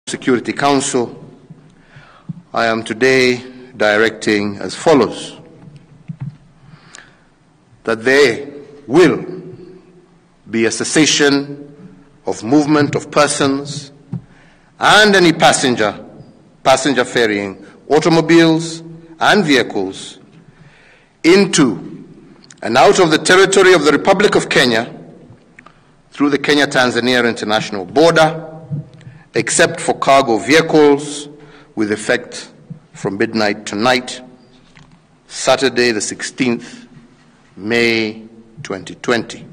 Security Council, I am today directing as follows: that there will be a cessation of movement of persons and any passenger ferrying automobiles and vehicles into and out of the territory of the Republic of Kenya through the Kenya-Tanzania international border, except for cargo vehicles, with effect from midnight tonight, Saturday the 16th May 2020.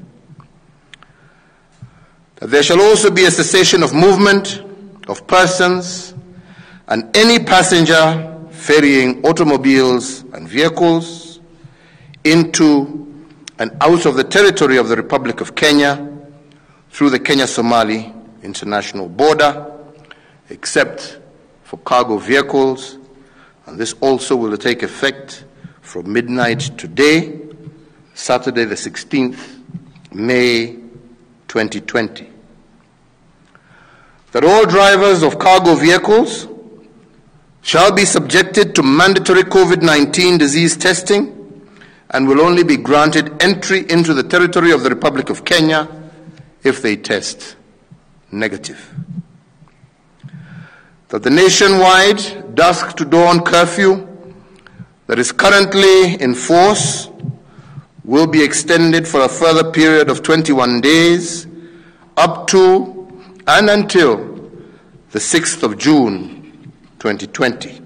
That there shall also be a cessation of movement of persons and any passenger ferrying automobiles and vehicles into and out of the territory of the Republic of Kenya through the Kenya-Somali international border, except for cargo vehicles, and this also will take effect from midnight today, Saturday the 16th May 2020. That all drivers of cargo vehicles shall be subjected to mandatory COVID-19 disease testing and will only be granted entry into the territory of the Republic of Kenya if they test negative. That the nationwide dusk to dawn curfew that is currently in force will be extended for a further period of 21 days up to and until the 6th of June 2020.